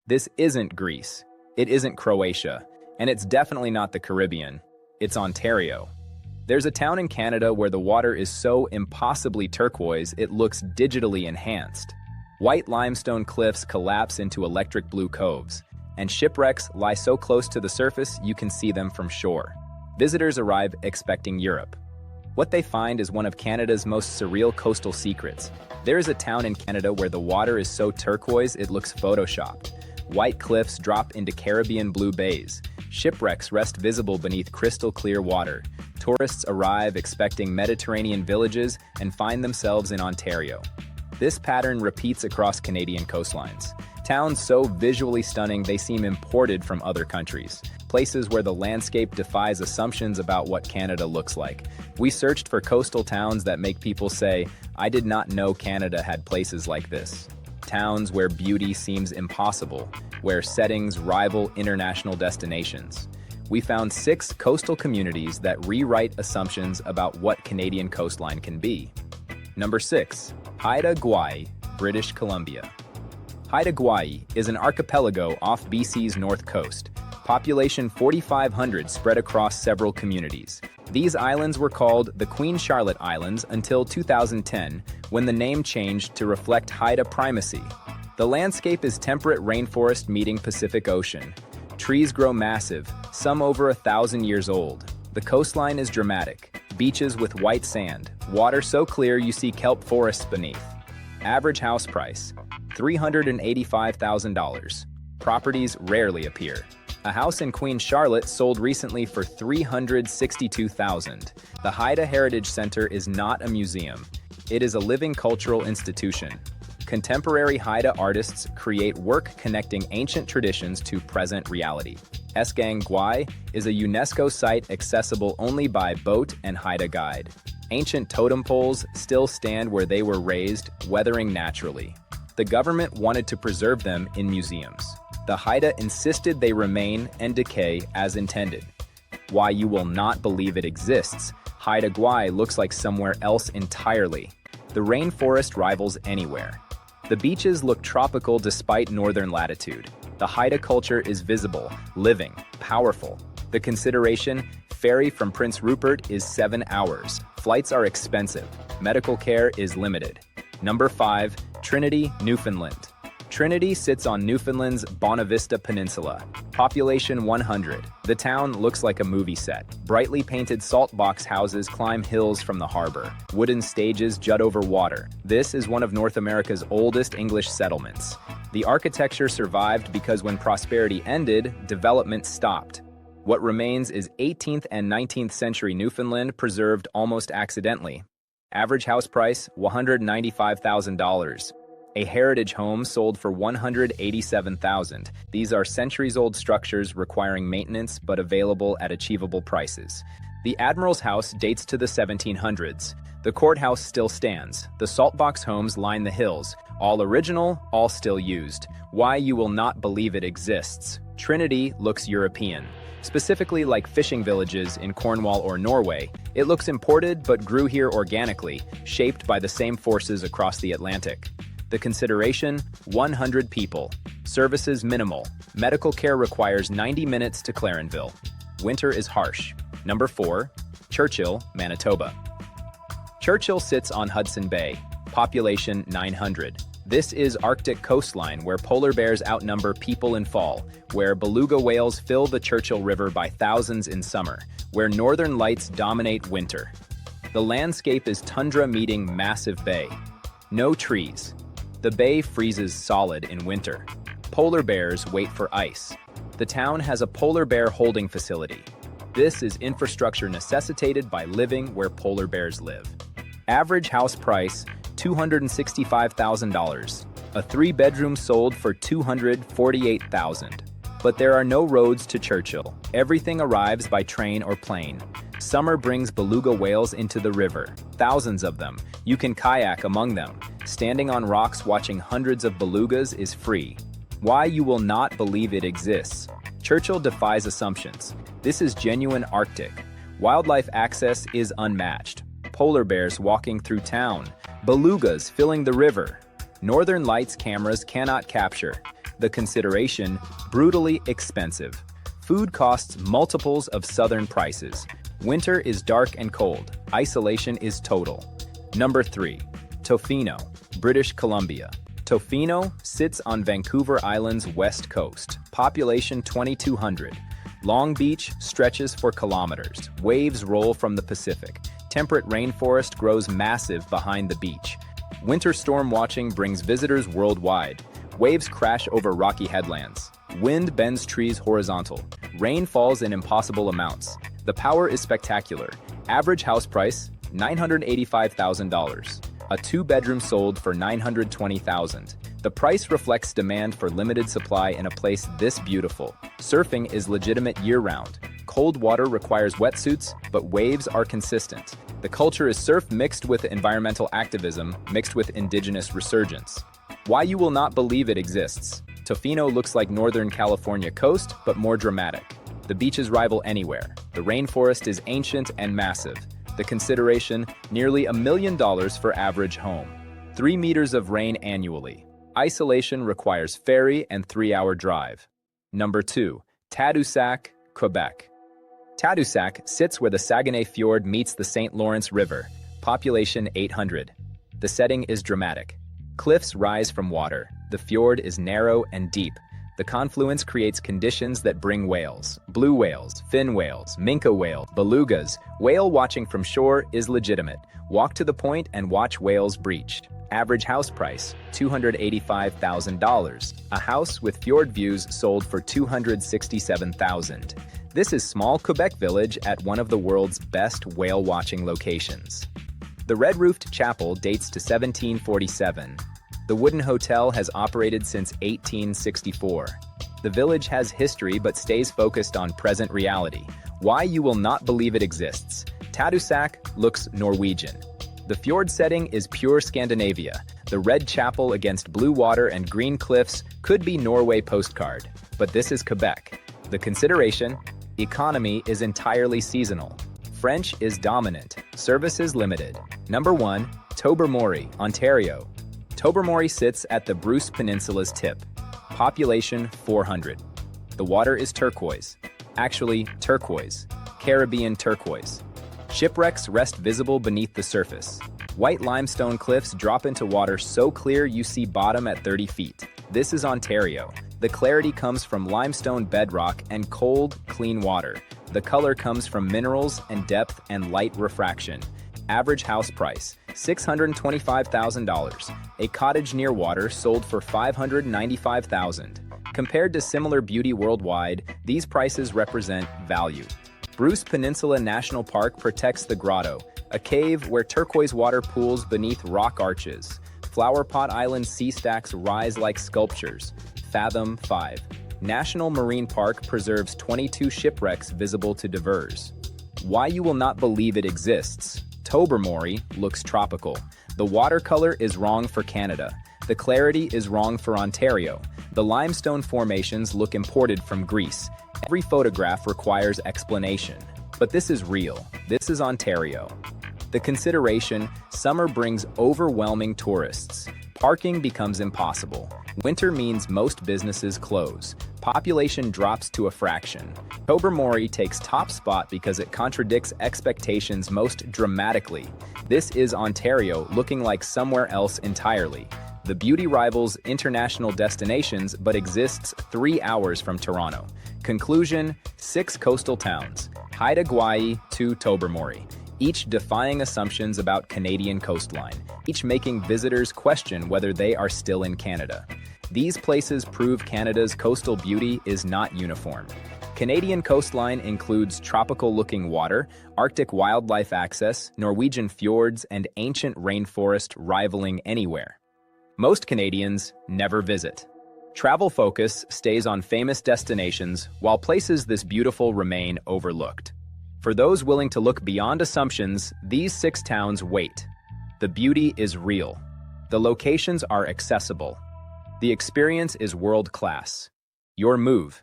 This isn't Greece. It isn't Croatia. And it's definitely not the Caribbean. It's Ontario. There's a town in Canada where the water is so impossibly turquoise it looks digitally enhanced. White limestone cliffs collapse into electric blue coves, and shipwrecks lie so close to the surface you can see them from shore. Visitors arrive expecting Europe. What they find is one of Canada's most surreal coastal secrets. There is a town in Canada where the water is so turquoise it looks photoshopped. White cliffs drop into Caribbean blue bays. Shipwrecks rest visible beneath crystal clear water. Tourists arrive expecting Mediterranean villages and find themselves in Ontario. This pattern repeats across Canadian coastlines. Towns so visually stunning they seem imported from other countries. Places where the landscape defies assumptions about what Canada looks like. We searched for coastal towns that make people say, "I did not know Canada had places like this." Towns where beauty seems impossible, where settings rival international destinations. We found 6 coastal communities that rewrite assumptions about what Canadian coastline can be. Number 6. Haida, British Columbia. Haida is an archipelago off BC's north coast. Population 4,500 spread across several communities. These islands were called the Queen Charlotte Islands until 2010, when the name changed to reflect Haida primacy. The landscape is temperate rainforest meeting Pacific Ocean. Trees grow massive, some over 1,000 years old. The coastline is dramatic. Beaches with white sand, water so clear you see kelp forests beneath. Average house price, $385,000. Properties rarely appear. A house in Queen Charlotte sold recently for $362,000. The Haida Heritage Center is not a museum. It is a living cultural institution. Contemporary Haida artists create work connecting ancient traditions to present reality. Esgang Gwai is a UNESCO site accessible only by boat and Haida guide. Ancient totem poles still stand where they were raised, weathering naturally. The government wanted to preserve them in museums. The Haida insisted they remain and decay as intended. Why you will not believe it exists. Haida Gwai looks like somewhere else entirely. The rainforest rivals anywhere. The beaches look tropical despite northern latitude. The Haida culture is visible, living, powerful. The consideration, ferry from Prince Rupert is 7 hours. Flights are expensive. Medical care is limited. Number 5, Trinity, Newfoundland. Trinity sits on Newfoundland's Bonavista Peninsula. Population 100. The town looks like a movie set. Brightly painted salt box houses climb hills from the harbor. Wooden stages jut over water. This is one of North America's oldest English settlements. The architecture survived because when prosperity ended, development stopped. What remains is 18th and 19th century Newfoundland preserved almost accidentally. Average house price, $195,000. A heritage home sold for $187,000. These are centuries-old structures requiring maintenance but available at achievable prices. The Admiral's house dates to the 1700s. The courthouse still stands. The saltbox homes line the hills. All original, all still used. Why you will not believe it exists. Trinity looks European. Specifically like fishing villages in Cornwall or Norway. It looks imported but grew here organically, shaped by the same forces across the Atlantic. The consideration, 100 people. Services minimal. Medical care requires 90 minutes to Clarenville. Winter is harsh. Number 4, Churchill, Manitoba. Churchill sits on Hudson Bay. Population 900. This is Arctic coastline where polar bears outnumber people in fall, where beluga whales fill the Churchill River by thousands in summer, where northern lights dominate winter. The landscape is tundra meeting massive bay. No trees. The bay freezes solid in winter. Polar bears wait for ice. The town has a polar bear holding facility. This is infrastructure necessitated by living where polar bears live. Average house price, $265,000. A 3-bedroom sold for $248,000. But there are no roads to Churchill. Everything arrives by train or plane. Summer brings beluga whales into the river. Thousands of them. You can kayak among them. Standing on rocks watching hundreds of belugas is free. Why you will not believe it exists. Churchill defies assumptions. This is genuine Arctic. Wildlife access is unmatched. Polar bears walking through town. Belugas filling the river. Northern Lights cameras cannot capture. The consideration, brutally expensive. Food costs multiples of southern prices. Winter is dark and cold. Isolation is total. Number 3. Tofino, British Columbia. Tofino sits on Vancouver Island's west coast. Population 2,200. Long Beach stretches for kilometers. Waves roll from the Pacific. Temperate rainforest grows massive behind the beach. Winter storm watching brings visitors worldwide. Waves crash over rocky headlands. Wind bends trees horizontal. Rain falls in impossible amounts. The power is spectacular. Average house price, $985,000. A 2-bedroom sold for $920,000. The price reflects demand for limited supply in a place this beautiful. Surfing is legitimate year-round. Cold water requires wetsuits, but waves are consistent. The culture is surf mixed with environmental activism, mixed with indigenous resurgence. Why you will not believe it exists. Tofino looks like Northern California coast, but more dramatic. The beaches rival anywhere. The rainforest is ancient and massive. The consideration, nearly $1 million for average home. 3 meters of rain annually. Isolation requires ferry and 3-hour drive. Number 2. Tadoussac, Quebec. Tadoussac sits where the Saguenay Fjord meets the St. Lawrence River. Population 800. The setting is dramatic. Cliffs rise from water. The fjord is narrow and deep. The confluence creates conditions that bring whales. Blue whales, fin whales, minke whales, belugas. Whale watching from shore is legitimate. Walk to the point and watch whales breach. Average house price, $285,000. A house with fjord views sold for $267,000. This is small Quebec village at one of the world's best whale-watching locations. The red-roofed chapel dates to 1747. The wooden hotel has operated since 1864. The village has history but stays focused on present reality. Why you will not believe it exists. Tadoussac looks Norwegian. The fjord setting is pure Scandinavia. The red chapel against blue water and green cliffs could be Norway postcard. But this is Quebec. The consideration, economy is entirely seasonal. French is dominant. Services limited. Number 1. Tobermory, Ontario. Tobermory sits at the Bruce Peninsula's tip. Population 400. The water is turquoise. Actually, turquoise. Caribbean turquoise. Shipwrecks rest visible beneath the surface. White limestone cliffs drop into water so clear you see bottom at 30 feet. This is Ontario. The clarity comes from limestone bedrock and cold, clean water. The color comes from minerals and depth and light refraction. Average house price, $625,000. A cottage near water sold for $595,000. Compared to similar beauty worldwide, these prices represent value. Bruce Peninsula National Park protects the grotto, a cave where turquoise water pools beneath rock arches. Flower Pot Island sea stacks rise like sculptures. Fathom 5. National Marine Park preserves 22 shipwrecks visible to divers. Why you will not believe it exists. Tobermory looks tropical. The watercolor is wrong for Canada. The clarity is wrong for Ontario. The limestone formations look imported from Greece. Every photograph requires explanation. But this is real. This is Ontario. The consideration, summer brings overwhelming tourists. Parking becomes impossible. Winter means most businesses close. Population drops to a fraction. Tobermory takes top spot because it contradicts expectations most dramatically. This is Ontario looking like somewhere else entirely. The beauty rivals international destinations but exists 3 hours from Toronto. Conclusion, 6 coastal towns. Haida to Tobermory. Each defying assumptions about Canadian coastline. Each making visitors question whether they are still in Canada. These places prove Canada's coastal beauty is not uniform. Canadian coastline includes tropical-looking water, Arctic wildlife access, Norwegian fjords, and ancient rainforest rivaling anywhere. Most Canadians never visit. Travel focus stays on famous destinations, while places this beautiful remain overlooked. For those willing to look beyond assumptions, these 6 towns wait. The beauty is real. The locations are accessible. The experience is world-class. Your move